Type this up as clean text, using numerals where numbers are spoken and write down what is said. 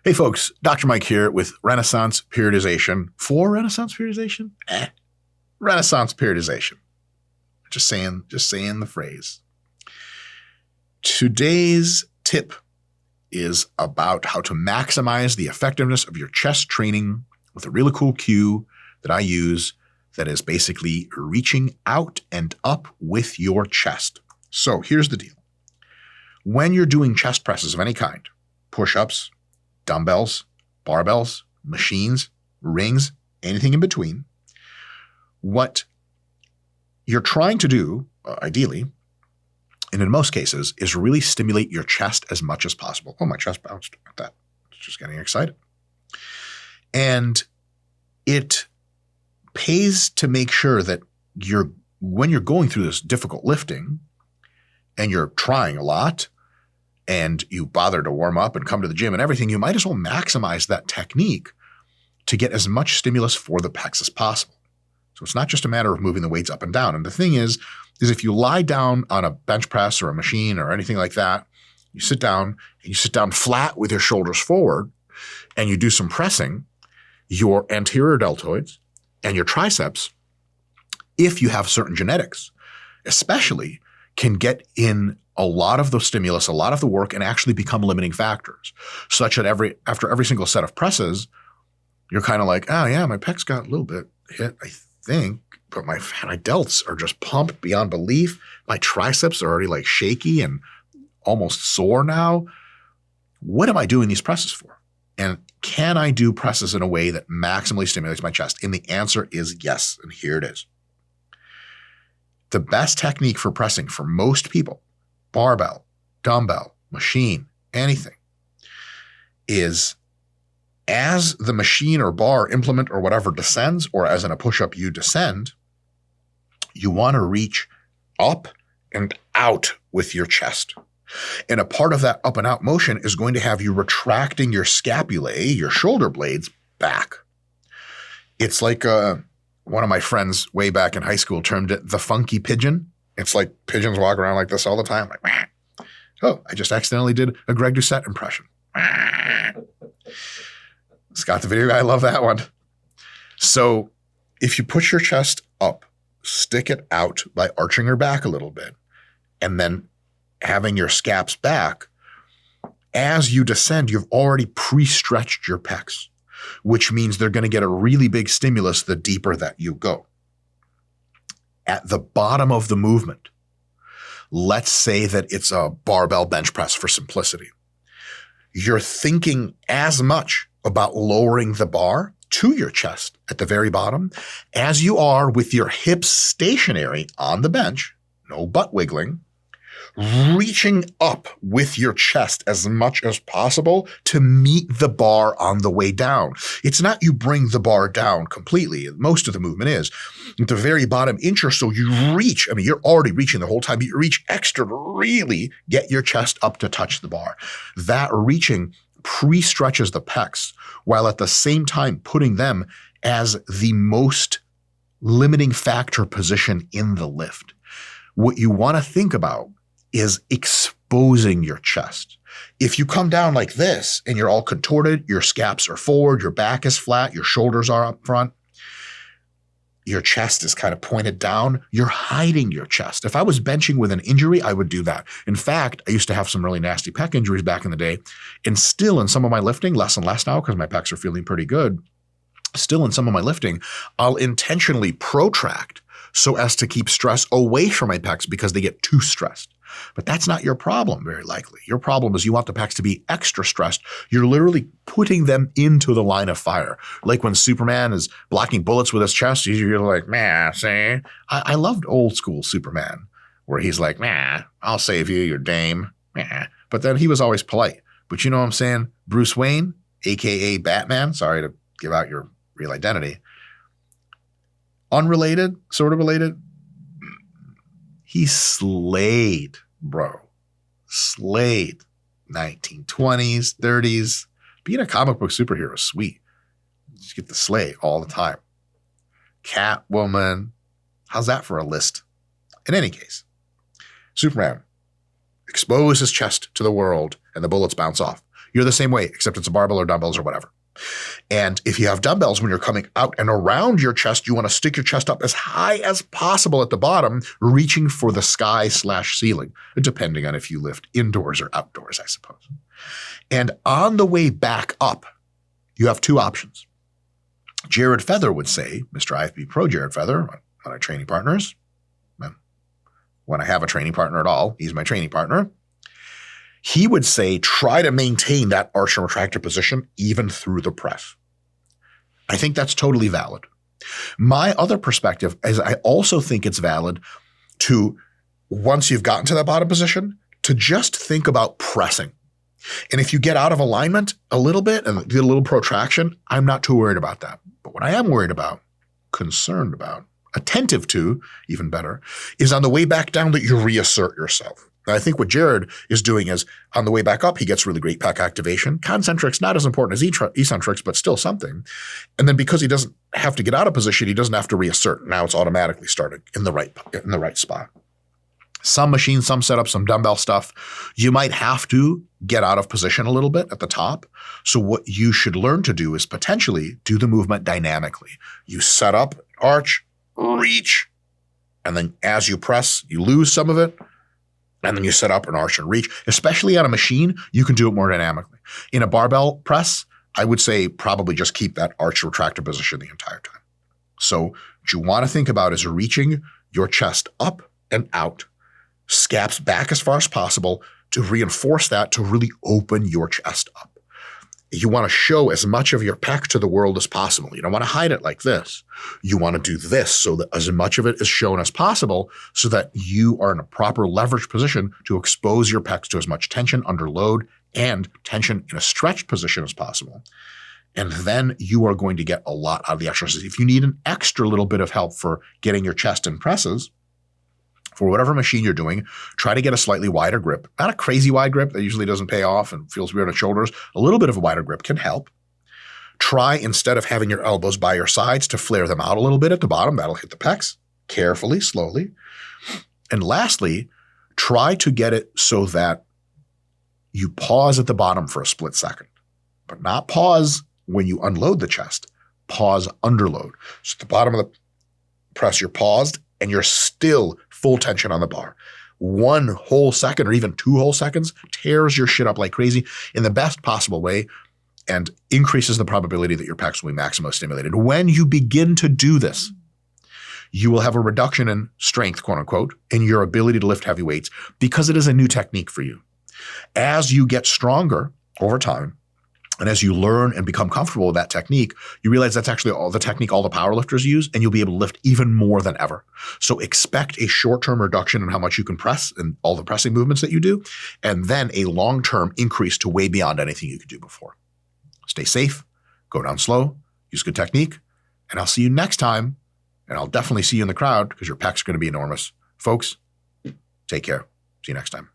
Hey folks, Dr. Mike here with Renaissance Periodization. For Renaissance Periodization? Renaissance Periodization. Just saying the phrase. Today's tip is about how to maximize the effectiveness of your chest training with a really cool cue that I use that is basically reaching out and up with your chest. So here's the deal. When you're doing chest presses of any kind, push-ups, dumbbells, barbells, machines, rings, anything in between, what you're trying to do, ideally, and in most cases, is really stimulate your chest as much as possible. Oh, my chest bounced at that. It's just getting excited. And it pays to make sure that when you're going through this difficult lifting and you're trying a lot, and you bother to warm up and come to the gym and everything, you might as well maximize that technique to get as much stimulus for the pecs as possible. So it's not just a matter of moving the weights up and down. And the thing is if you lie down on a bench press or a machine or anything like that, you sit down flat with your shoulders forward and you do some pressing, your anterior deltoids and your triceps, if you have certain genetics, especially, can get in a lot of the stimulus, a lot of the work, and actually become limiting factors, such that after every single set of presses, you're kind of like, oh yeah, my pecs got a little bit hit, I think, but my delts are just pumped beyond belief. My triceps are already like shaky and almost sore now. What am I doing these presses for? And can I do presses in a way that maximally stimulates my chest? And the answer is yes, and here it is. The best technique for pressing for most people, barbell, dumbbell, machine, anything, is as the machine or bar, implement, or whatever descends, or as in a push-up you descend, you want to reach up and out with your chest. And a part of that up and out motion is going to have you retracting your scapulae, your shoulder blades, back. It's like one of my friends way back in high school termed it the funky pigeon. It's like pigeons walk around like this all the time. Like, wah. Oh, I just accidentally did a Greg Doucette impression. Scott the video guy, I love that one. So if you push your chest up, stick it out by arching your back a little bit, and then having your scaps back, as you descend, you've already pre-stretched your pecs, which means they're going to get a really big stimulus the deeper that you go. At the bottom of the movement, let's say that it's a barbell bench press for simplicity. You're thinking as much about lowering the bar to your chest at the very bottom as you are with your hips stationary on the bench, no butt wiggling, reaching up with your chest as much as possible to meet the bar on the way down. It's not you bring the bar down completely. Most of the movement is. At the very bottom inch or so, you reach. I mean, you're already reaching the whole time, but you reach extra to really get your chest up to touch the bar. That reaching pre-stretches the pecs while at the same time putting them as the most limiting factor position in the lift. What you want to think about is exposing your chest. If you come down like this and you're all contorted, your scaps are forward, your back is flat, your shoulders are up front, your chest is kind of pointed down, you're hiding your chest. If I was benching with an injury, I would do that. In fact, I used to have some really nasty pec injuries back in the day, and still in some of my lifting, less and less now because my pecs are feeling pretty good, still in some of my lifting, I'll intentionally protract so as to keep stress away from my pecs because they get too stressed. But that's not your problem, very likely. Your problem is you want the pecs to be extra stressed. You're literally putting them into the line of fire. Like when Superman is blocking bullets with his chest, you're like, man, see? I loved old school Superman, where he's like, man, I'll save you, your dame. Meh. But then he was always polite. But you know what I'm saying? Bruce Wayne, a.k.a. Batman, sorry to give out your real identity, unrelated, sort of related, he slayed, bro. Slayed. 1920s, 30s. Being a comic book superhero is sweet. You just get to slay all the time. Catwoman. How's that for a list? In any case, Superman exposes his chest to the world and the bullets bounce off. You're the same way, except it's a barbell or dumbbells or whatever. And if you have dumbbells, when you're coming out and around your chest, you want to stick your chest up as high as possible at the bottom, reaching for the sky/ceiling, depending on if you lift indoors or outdoors, I suppose. And on the way back up, you have two options. Jared Feather would say, Mr. IFB Pro Jared Feather, one of my training partners, when I have a training partner at all, he's my training partner. He would say, try to maintain that arch and retractor position even through the press. I think that's totally valid. My other perspective is I also think it's valid to, once you've gotten to that bottom position, to just think about pressing. And if you get out of alignment a little bit and get a little protraction, I'm not too worried about that. But what I am worried about, concerned about, attentive to, even better, is on the way back down that you reassert yourself. And I think what Jared is doing is on the way back up, he gets really great pec activation. Concentrics, not as important as eccentrics, but still something. And then because he doesn't have to get out of position, he doesn't have to reassert. Now it's automatically started in the right spot. Some machines, some setups, some dumbbell stuff, you might have to get out of position a little bit at the top. So what you should learn to do is potentially do the movement dynamically. You set up, arch, reach, and then as you press, you lose some of it. And then you set up an arch and reach. Especially on a machine, you can do it more dynamically. In a barbell press, I would say probably just keep that arch retractor position the entire time. So what you want to think about is reaching your chest up and out, scaps back as far as possible to reinforce that, to really open your chest up. You want to show as much of your pec to the world as possible. You don't want to hide it like this. You want to do this so that as much of it is shown as possible so that you are in a proper leverage position to expose your pecs to as much tension under load and tension in a stretched position as possible. And then you are going to get a lot out of the exercise. If you need an extra little bit of help for getting your chest in presses, for whatever machine you're doing, try to get a slightly wider grip. Not a crazy wide grip that usually doesn't pay off and feels weird on shoulders. A little bit of a wider grip can help. Try, instead of having your elbows by your sides, to flare them out a little bit at the bottom. That'll hit the pecs carefully, slowly. And lastly, try to get it so that you pause at the bottom for a split second, but not pause when you unload the chest. Pause under load. So at the bottom of the press, you're paused and you're still full tension on the bar. 1 whole second or even 2 whole seconds tears your shit up like crazy in the best possible way and increases the probability that your pecs will be maximally stimulated. When you begin to do this, you will have a reduction in strength, quote unquote, in your ability to lift heavy weights because it is a new technique for you. As you get stronger over time, and as you learn and become comfortable with that technique, you realize that's actually all the technique all the powerlifters use, and you'll be able to lift even more than ever. So expect a short-term reduction in how much you can press and all the pressing movements that you do, and then a long-term increase to way beyond anything you could do before. Stay safe, go down slow, use good technique, and I'll see you next time, and I'll definitely see you in the crowd because your pecs are going to be enormous. Folks, take care. See you next time.